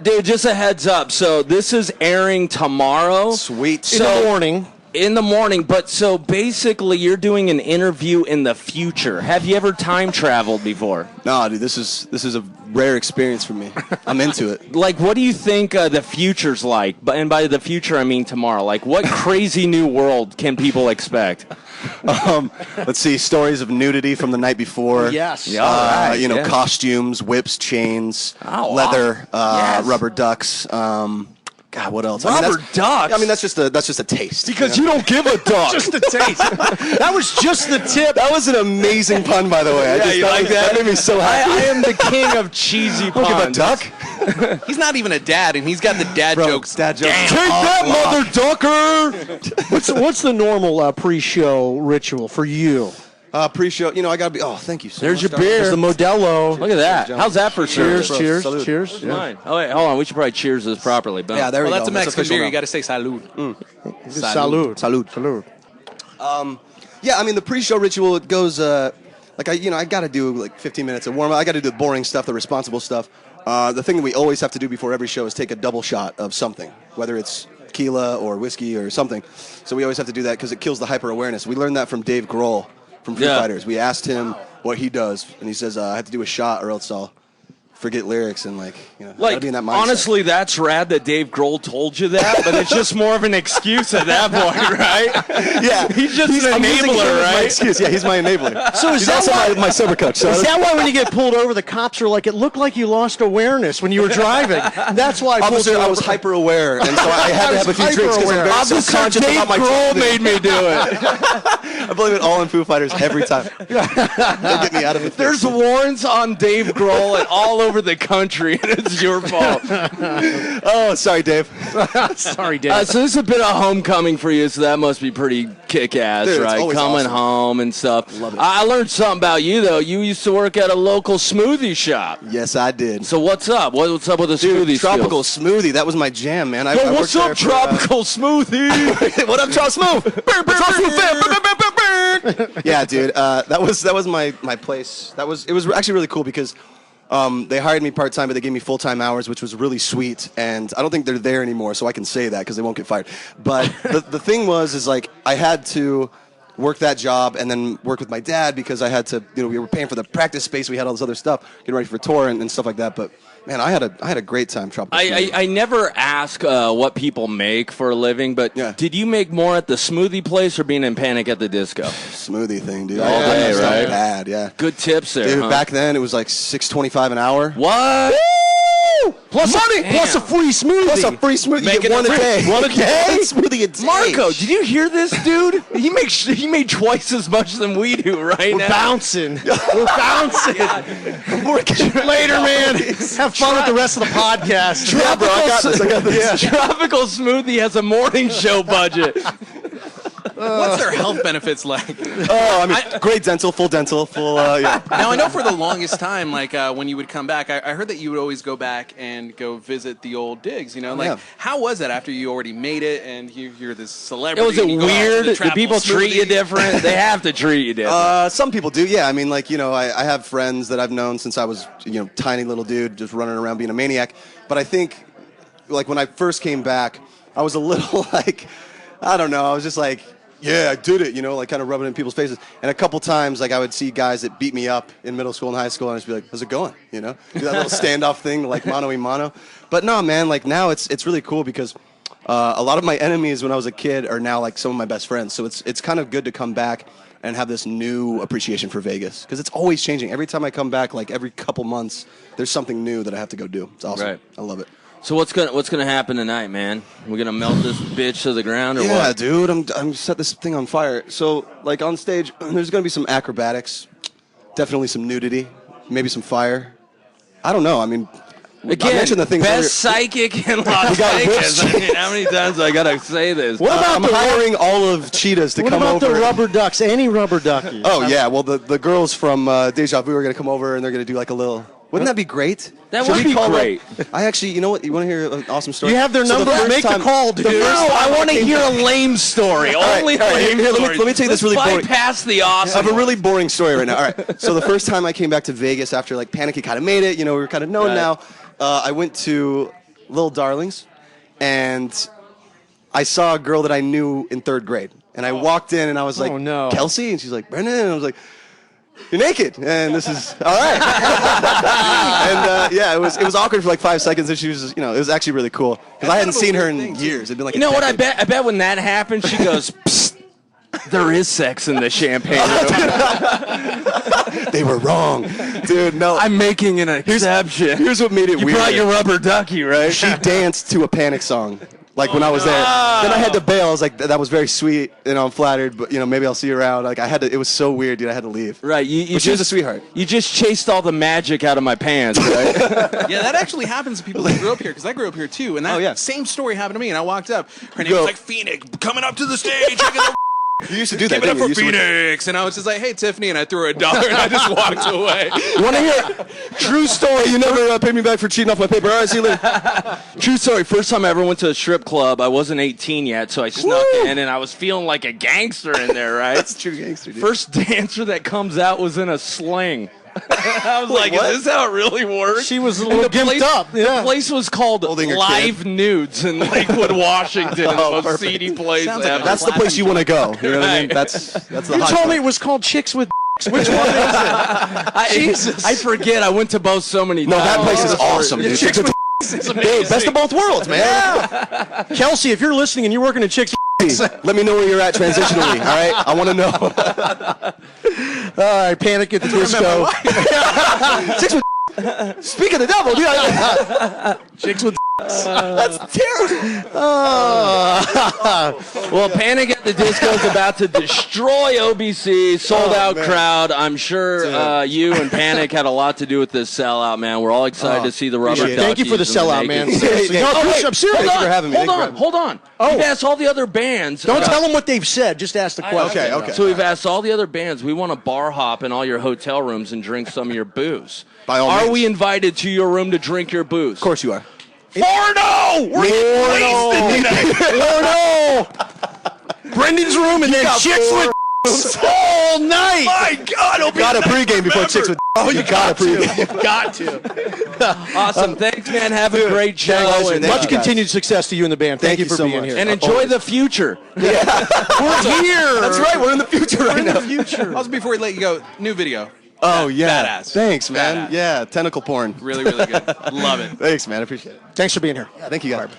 Dude, just a heads up. So this is airing tomorrow. Sweet. In the morning. In the morning, but so basically you're doing an interview in the future. Have you ever time traveled before? No, dude, this is a rare experience for me. I'm into it. Like, what do you think the future's like? And by the future, I mean tomorrow. Like, what crazy new world can people expect? Let's see, stories of nudity from the night before. Yes. Costumes, whips, chains, leather, rubber ducks. God, what else? Rubber ducks? I mean, that's just a taste. Because you don't give a duck. Just a taste. That was just the tip. That was an amazing pun, by the way. You like that? That made me so happy. I am the king of cheesy puns. Don't give a duck? He's not even a dad, and he's got the dad jokes. Dad jokes. Take that, mother ducker! What's the normal pre-show ritual for you? Pre-show, I gotta be. Oh, thank you so There's much. your beer. There's the Modelo. Look at that. How's that for Cheers, service? cheers, Salute. cheers. Yeah. Mine. Oh, wait, hold on. We should probably cheers this properly. Boom. Yeah, there we Well, go. that's a Mexican official beer. now. You got to say salud. Salud. Salud. Salud. Yeah, I mean the pre-show ritual. It goes I gotta do like 15 minutes of warm up. I gotta do the boring stuff, the responsible stuff. The thing that we always have to do before every show is take a double shot of something, whether it's tequila or whiskey or something. So we always have to do that because it kills the hyper awareness. We learned that from Dave Grohl from Foo Fighters. We asked him what he does, and he says, "I have to do a shot or else I'll forget lyrics and gotta be in that mindset." Honestly, that's rad that Dave Grohl told you that, but it's just more of an excuse at that point, right? Yeah, he's just an I'm using him enabler, as my right? excuse. Yeah, he's my enabler. So is he's that also why- my sober coach. So Is that why when you get pulled over, the cops are like, it looked like you lost awareness when you were driving? That's why I pulled Officer, you I over. was hyper aware, and so I had to have a few drinks because I'm very Officer self-conscious Dave about my Grohl technique. made me do it. I blame it all on Foo Fighters every time. They get me out of it. There's warrants on Dave Grohl and all over the country, and it's your fault. Oh, sorry, Dave. Sorry, Dave. So this is a bit of homecoming for you, so that must be pretty kick-ass, Dude, it's right? always Coming awesome. home and stuff. Love it. I learned something about you, though. You used to work at a local smoothie shop. Yes, I did. So what's up? What's up with the smoothie Tropical skills? smoothie. That was my jam, man. I Yo, worked what's there up, for, tropical smoothie? What up, Charles Smooth? What's up, Smooth Fam? Yeah, dude. That was my place. It was actually really cool because they hired me part-time, but they gave me full-time hours, which was really sweet. And I don't think they're there anymore, so I can say that because they won't get fired. But the thing was I had to work that job and then work with my dad because I had to, we were paying for the practice space. We had all this other stuff, getting ready for tour and stuff like that. But man, I had a great time. Tropical smoothie. I never ask what people make for a living, but did you make more at the smoothie place or being in Panic at the Disco? Smoothie thing, dude. All day, It's not right? bad, yeah. Good tips there, Dude, huh? back then it was like $6.25 an hour. What? Plus money! Plus a free smoothie. Plus a free smoothie. Make You get it one a free. day. One a day? One smoothie a day. Marco, did you hear this, dude? He made twice as much than we do right We're now. bouncing. We're bouncing. Later, man. Have fun with the rest of the podcast. Yeah, bro, I got this. Tropical Smoothie has a morning show budget. What's their health benefits like? Oh, I mean, great dental, full, yeah. Now, I know for the longest time, when you would come back, I heard that you would always go back and go visit the old digs, Yeah. How was that after you already made it and you're this celebrity? Was it and you go out to weird? the Do Tropical people treat you Smoothie? different? They have to treat you different. Some people do, yeah. I mean, I have friends that I've known since I was, tiny little dude, just running around being a maniac. But I think, when I first came back, I was a little I don't know, I was just yeah, I did it, kind of rubbing it in people's faces. And a couple times, I would see guys that beat me up in middle school and high school, and I'd just be like, how's it going? Do that little standoff thing, mano a mano. But no, man, now it's really cool because a lot of my enemies when I was a kid are now, some of my best friends. So it's kind of good to come back and have this new appreciation for Vegas because it's always changing. Every time I come back, every couple months, there's something new that I have to go do. It's awesome. Right. I love it. So what's gonna happen tonight, man? We're gonna melt this bitch to the ground, or what? Yeah, dude, I'm set this thing on fire. So, on stage, there's gonna be some acrobatics, definitely some nudity, maybe some fire. I don't know. I mean, Again, I mentioned the things best earlier. psychic in Las got Vegas. whips. I mean, how many times I gotta say this? What about I'm the hiring all of Cheetahs to What come about over. the rubber ducks? Any rubber duckies? Oh yeah, well the girls from Deja Vu are gonna come over and they're gonna do a little. Wouldn't that be great? That Should would we be call great. I actually, you know what? You want to hear an awesome story? You have their So number? first Make the time- call, dude. the first No, time I want to came hear back- a lame story. right, Only all right, lame here, let me stories. tell you this Let's really boring- bypass the I awesome. have a really boring story right now. All right. So the first time I came back to Vegas after Panic had kind of made it, we were kind of known Right. now. I went to Little Darlings, and I saw a girl that I knew in 3rd grade. And I walked in and I was like, Oh, no. Kelsey? And she's like, Brendon. And I was like, you're naked. And this is, all right. And yeah, it was awkward for like 5 seconds. And she was, it was actually really cool. Because I hadn't seen her in years. It'd been like You know what? I bet when that happened, she goes, Psst, there is sex in the champagne room. They were wrong. Dude, no. I'm making an exception. Here's what made it weird. You brought your rubber ducky, right? She danced to a Panic song. Like when I was there, then I had to bail. I was like, "That was very sweet, I'm flattered, but maybe I'll see you around." Like I had to. It was so weird, dude. I had to leave. Right, But she was a sweetheart. You just chased all the magic out of my pants, right? Yeah, that actually happens to people that grew up here, because I grew up here too, and that same story happened to me. And I walked up, her name was like Phoenix, coming up to the stage. You used to do that. Give it up for didn't you? Phoenix, and I was just like, "Hey, Tiffany," and I threw her $1, and I just walked away. You want to hear? True story. You never paid me back for cheating off my paper. All right, see you later. True story. First time I ever went to a strip club, I wasn't 18 yet, so I snuck in, and I was feeling like a gangster in there, right? That's true gangster, dude. First dancer that comes out was in a sling. I was like, what? is this how it really works? She was a little gimped up. Yeah. The place was called Holding her Live Nudes in Lakewood, Washington. The most perfect. seedy place Sounds like ever. That's the place you want to go. You know what I mean? Right. That's the. You hot told me spot. it was called Chicks with Which one is it? Jesus. I forget. I went to both so many No, times. that place is awesome, dude. Chicks with Hey, best of both worlds, man. Kelsey, if you're listening and you're working at Chicks Let me know where you're at transitionally. All right, I want to know. all right, Panic at the Disco. Chicks with. Speak of the devil, dude. Chicks with That's terrible. Well, Panic at the Disco is about to destroy OBC. Sold out man. crowd. I'm sure you and Panic had a lot to do with this sellout, man. We're all excited to see the rubber appreciate it. Thank you for the duckies and sellout, man. naked- Seriously. No, Oh, wait. I'm serious. Thank you for having me. Hold on. We've asked all the other bands. Don't tell them what they've said. Just ask the question. Okay. So we've asked all the other bands. We want to bar hop in all your hotel rooms and drink some of your booze. By all Are means. we invited to your room to drink your booze? Of course you are. Forno! We're getting wasted tonight. Brendan's room and then Chicks with all night. My God, it'll be Got a pregame before Chicks with. Oh, you got a pregame. You've got to. awesome. Thanks, man. Have a great show. pleasure. And, Thank Much you, guys. continued success to you and the band. Thank you for so being much. here. and enjoy the future. We're here. That's right. We're in the future right now. Also, before we let you go, new video. Oh yeah. Badass. Thanks, man. Badass. Yeah, tentacle porn. Really, really good. Love it. Thanks, man. I appreciate it. Thanks for being here. Yeah, thank you, guys.